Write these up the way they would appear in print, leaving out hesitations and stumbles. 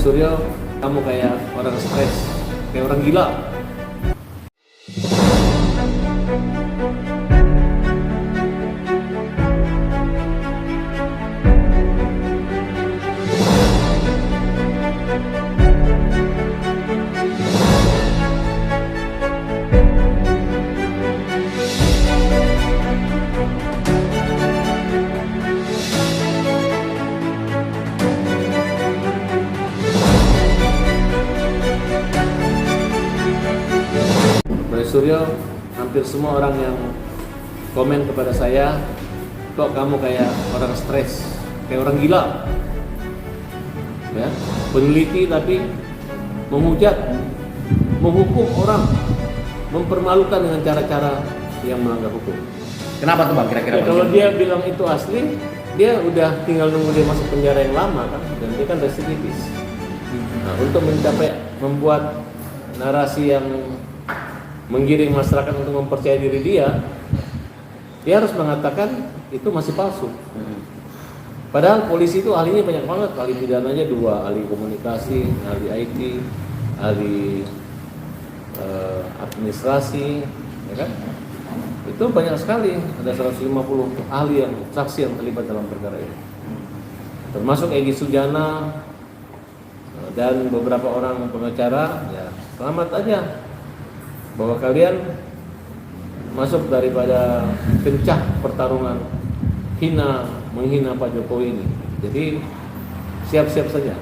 Suryo, kamu kayak orang stres, kayak orang gila. Suryo, hampir semua orang yang komen kepada saya, kok kamu kayak orang stres, kayak orang gila, ya, peneliti tapi menghujat, menghukum orang, mempermalukan dengan cara-cara yang melanggar hukum. Kenapa tuh Bang kira-kira? Ya, kalau dia bilang itu asli, dia udah tinggal nunggu dia masuk penjara yang lama kan, dan dia kan residivis. Nah, untuk mencapai membuat narasi yang menggiring masyarakat untuk mempercayai diri dia harus mengatakan itu masih palsu. Padahal polisi itu ahlinya banyak banget, ahli pidananya 2, ahli komunikasi, ahli IT, ahli administrasi, ya kan? Itu banyak sekali, ada 150 ahli yang saksi yang terlibat dalam perkara ini. Termasuk Egy Sujana dan beberapa orang pengacara, ya selamat aja bahwa kalian masuk daripada kencah pertarungan menghina Pak Jokowi ini. Jadi siap-siap saja.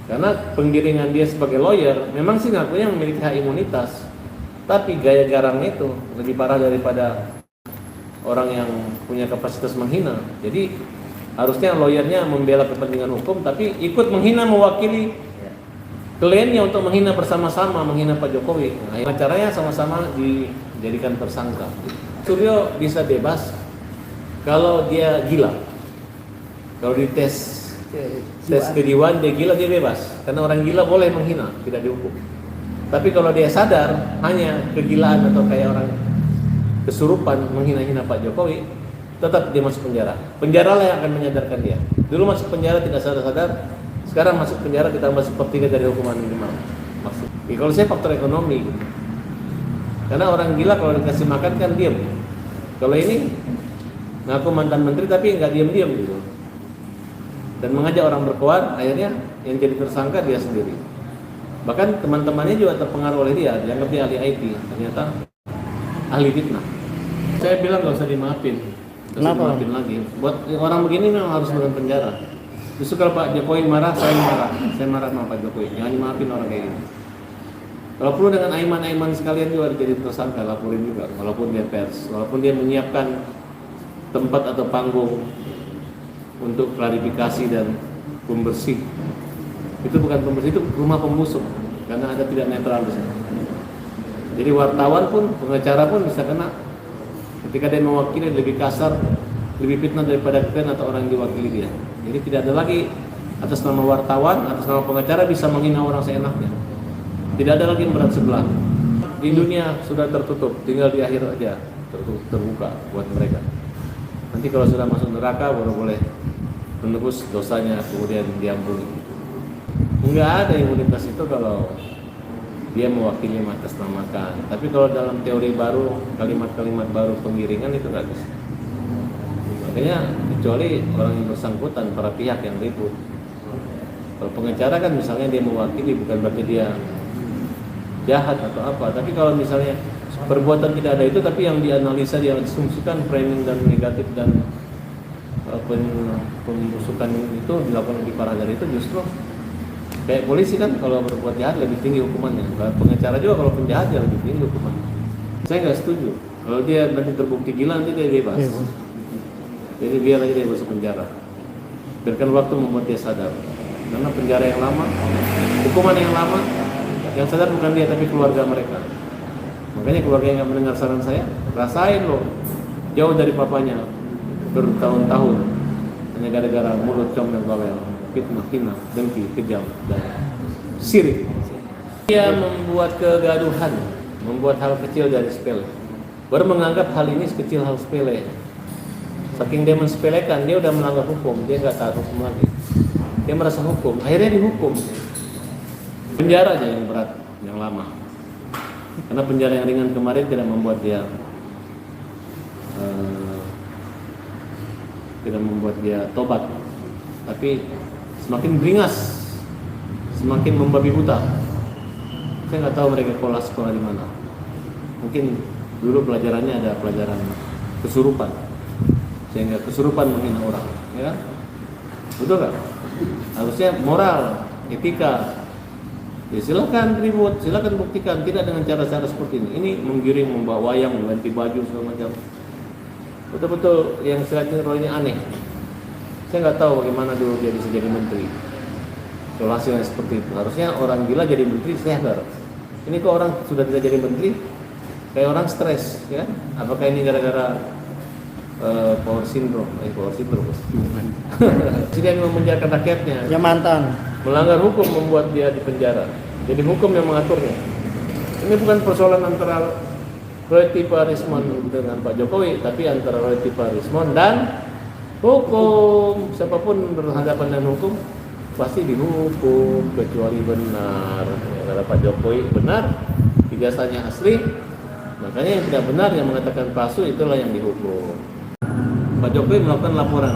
Karena penggiringan dia sebagai lawyer memang sih ngakunya memiliki hak imunitas, tapi gaya garangnya itu lebih parah daripada orang yang punya kapasitas menghina. Jadi harusnya lawyernya membela kepentingan hukum, tapi ikut menghina mewakili kliennya untuk menghina bersama-sama, menghina Pak Jokowi. Nah, caranya sama-sama dijadikan tersangka. Suryo bisa bebas kalau dia gila. Kalau dites kejiwaan dia gila, dia bebas. Karena orang gila boleh menghina, tidak dihukum. Tapi kalau dia sadar hanya kegilaan atau kayak orang kesurupan menghina-hina Pak Jokowi, tetap dia masuk penjara. Penjaralah yang akan menyadarkan dia. Dulu masuk penjara tidak sadar-sadar, sekarang masuk penjara ditambah sepertiga dari hukuman minimal. Maksud. Ya, kalau saya faktor ekonomi, karena orang gila kalau dikasih makan kan diam. Kalau ini ngaku mantan menteri tapi nggak diam-diam gitu, dan mengajak orang berkuat, akhirnya yang jadi tersangka dia sendiri. Bahkan teman-temannya juga terpengaruh oleh dia, dianggap dia ahli IT, ternyata ahli fitnah. Saya bilang nggak usah dimaafin, Kenapa? dimaafin lagi. Buat orang begini memang harus dalam penjara. Justru kalau Pak Jokowi marah, saya marah sama Pak Jokowi. Jangan dimaafin orang kayak gini. Kalau perlu dengan aiman-aiman sekalian juga jadi tersangka, laporin juga. Walaupun dia pers, walaupun dia menyiapkan tempat atau panggung untuk klarifikasi dan pembersih. Itu bukan pembersih, itu rumah pembusuk, karena ada tidak netral di sana. Jadi wartawan pun, pengacara pun bisa kena ketika dia mewakili lebih kasar, lebih fitnah daripada klien atau orang yang diwakili dia. Jadi tidak ada lagi atas nama wartawan, atas nama pengacara bisa menghina orang seenaknya. Tidak ada lagi yang berat sebelah. Di dunia sudah tertutup, tinggal di akhir aja terbuka buat mereka. Nanti kalau sudah masuk neraka baru boleh menebus dosanya kemudian diampuni. Enggak ada imunitas itu kalau dia mewakili mengatasnamakan. Tapi kalau dalam teori baru, kalimat-kalimat baru penggiringan itu nggak bisa. Makanya kecuali orang yang bersangkutan, para pihak yang ribut. Kalau pengacara kan misalnya dia mewakili, bukan berarti dia jahat atau apa. Tapi kalau misalnya perbuatan tidak ada itu, tapi yang dianalisa, diasumsikan framing dan negatif dan pembusukan itu dilakukan lebih parah dari itu, justru kayak polisi kan kalau berbuat jahat lebih tinggi hukumannya. Pengacara juga kalau penjahat ya lebih tinggi hukumannya. Saya nggak setuju. Kalau dia nanti terbukti gila, nanti dia bebas. Jadi biar aja dia masuk penjara. Biarkan waktu membuat dia sadar. Karena penjara yang lama, hukuman yang lama, yang sadar bukan dia tapi keluarga mereka. Makanya keluarga yang nggak mendengar saran saya, rasain loh, jauh dari papanya bertahun-tahun hanya gara-gara mulut comel bawel, fitnah, hina, dengki, kejam, dan sirik. Dia membuat kegaduhan, membuat hal kecil dari sepele. Baru menganggap hal ini sekecil hal sepele. Saking dia mensepelekan, dia udah melanggar hukum, dia nggak taat hukum lagi. dia merasa hukum, akhirnya dihukum. Penjara aja yang berat, yang lama. Karena penjara yang ringan kemarin tidak membuat dia tobat, tapi semakin beringas, semakin membabi buta. Saya nggak tahu mereka sekolah di mana. Mungkin dulu pelajarannya ada pelajaran kesurupan, sehingga kesurupan menghina orang, ya kan? Betul kan? Harusnya moral, etika. Ya silakan ribut, silakan buktikan, tidak dengan cara-cara seperti ini. Ini menggiring, membawa wayang, mengganti baju segala macam. Betul-betul yang silaturahminya aneh. Saya nggak tahu bagaimana dulu dia bisa jadi menteri. Kalau hasilnya seperti itu, harusnya orang gila jadi menteri sehat. Ini kok orang sudah tidak jadi menteri, kayak orang stres, ya? Apakah ini gara-gara power syndrome? Dia memenjarakan rakyatnya. Ya mantan. Melanggar hukum membuat dia di penjara. Jadi hukum yang mengaturnya. Ini bukan persoalan antara Roheti Parismon dengan Pak Jokowi, tapi antara Roheti Parismon dan hukum. Siapapun berhadapan dengan hukum pasti dihukum kecuali benar. Kalau Pak Jokowi benar, ijazahnya asli, makanya yang tidak benar yang mengatakan palsu itulah yang dihukum. Pak Jokowi melakukan laporan.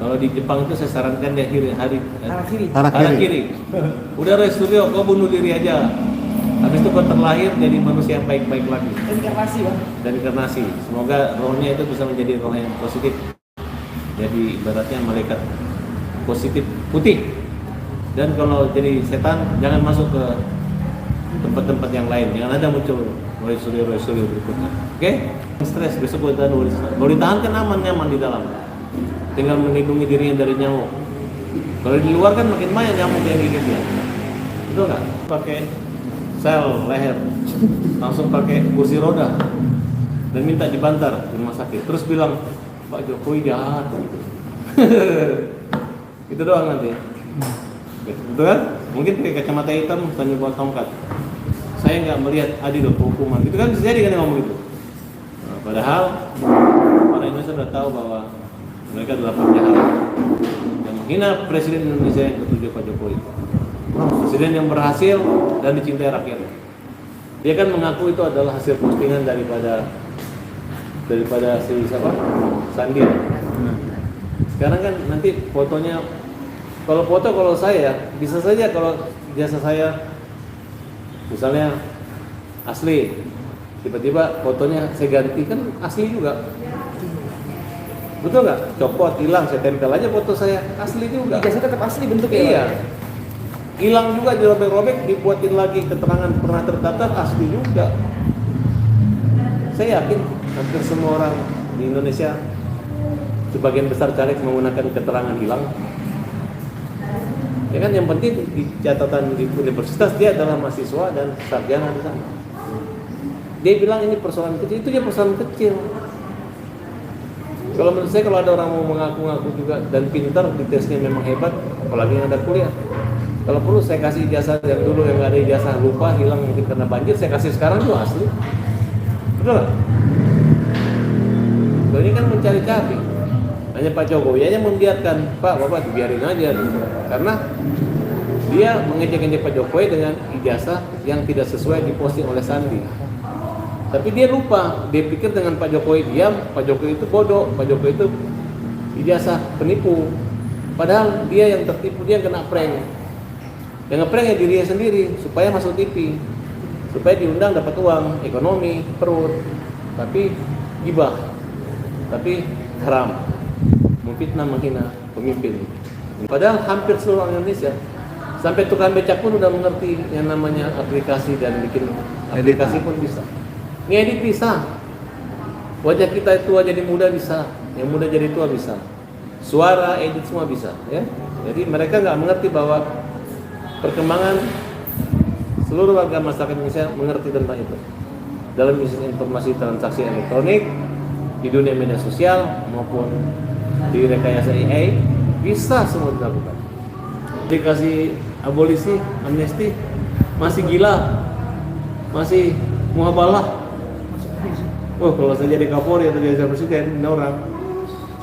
Kalau di Jepang itu saya sarankan dia harakiri. Udah Studio, kau bunuh diri aja. Habis itu kau terlahir jadi manusia yang baik-baik lagi. Dan inkarnasi. Semoga rohnya itu bisa menjadi roh yang positif. Jadi ibaratnya malaikat positif putih. Dan kalau jadi setan jangan masuk ke tempat-tempat yang lain. Jangan ada muncul Roy Suryo berikutnya. Oke? Stres besok kita nulis. Kalau ditahan kan aman-nyaman di dalam. Tinggal melindungi dirinya dari nyamuk. Kalau di luar kan makin banyak nyamuk yang gigit ya. Betul nggak? Pakai sel leher, langsung pakai kursi roda dan minta dibantar di rumah sakit. Terus bilang Pak Jokowi jahat. Itu doang nanti. Betul kan? Mungkin pakai kacamata hitam sambil bawa tongkat. Saya nggak melihat adil hukuman. Itu kan bisa jadi kan ngomong itu. Nah, padahal orang Indonesia sudah tahu bahwa mereka adalah penjahat yang menghina Presiden Indonesia yang ketujuh Pak Jokowi. Presiden yang berhasil dan dicintai rakyat. Dia kan mengaku itu adalah hasil postingan daripada si siapa? Sandi. Sekarang kan nanti fotonya, kalau saya bisa saja kalau jasa saya misalnya asli, tiba-tiba fotonya saya ganti kan asli juga. Betul nggak? Copot, hilang, saya tempel aja foto saya asli juga. Ijazah tetap asli bentuknya. Iya. Hilang juga, dirobek-robek, dibuatin lagi keterangan pernah terdaftar asli juga. Saya yakin hampir semua orang di Indonesia, sebagian besar caleg menggunakan keterangan hilang. Ya kan, yang penting di catatan di universitas dia adalah mahasiswa dan sarjana di sana. Dia bilang ini persoalan kecil, itu dia persoalan kecil. Kalau menurut saya, kalau ada orang mau mengaku-ngaku juga dan pintar, di tesnya memang hebat, apalagi yang ada kuliah. Kalau perlu saya kasih ijazah yang dulu yang nggak ada ijazah, lupa, hilang mungkin karena banjir, saya kasih sekarang tuh asli. Betul nggak? Kalau ini kan mencari-cari. Hanya Pak Jokowi aja membiarkan, Pak, Bapak dibiarin aja. Karena dia mengejek-ejek Pak Jokowi dengan ijazah yang tidak sesuai diposting oleh Sandi. Tapi dia lupa, dia pikir dengan Pak Jokowi diam, Pak Jokowi itu bodoh, Pak Jokowi itu ijazah penipu. Padahal dia yang tertipu, dia kena prank. Yang ngeprank ya dirinya sendiri supaya masuk TV, supaya diundang dapat uang, ekonomi, perut. Tapi gibah, tapi haram, memfitnah, menghina pemimpin. Padahal hampir seluruh orang Indonesia, sampai tukang becak pun udah mengerti yang namanya aplikasi dan bikin aplikasi pun bisa. Ngedit bisa. Wajah kita tua jadi muda bisa, yang muda jadi tua bisa. Suara, edit semua bisa, ya. Jadi mereka nggak mengerti bahwa perkembangan seluruh warga masyarakat Indonesia mengerti tentang itu. Dalam bisnis informasi transaksi elektronik, di dunia media sosial maupun di rekayasa AI bisa semua dilakukan. Dikasih abolisi, amnesti, masih gila, masih muhabalah. Oh, kalau saya jadi Kapolri atau jadi presiden, ini orang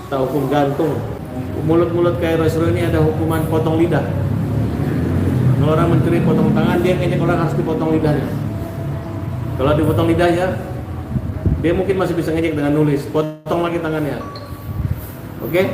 tahu hukum gantung. mulut-mulut kayak Rasul ini ada hukuman potong lidah. Kalau orang mencuri potong tangan, dia ngejek orang harus dipotong lidahnya. Kalau dipotong lidahnya, dia mungkin masih bisa ngejek dengan nulis, potong lagi tangannya. Oke?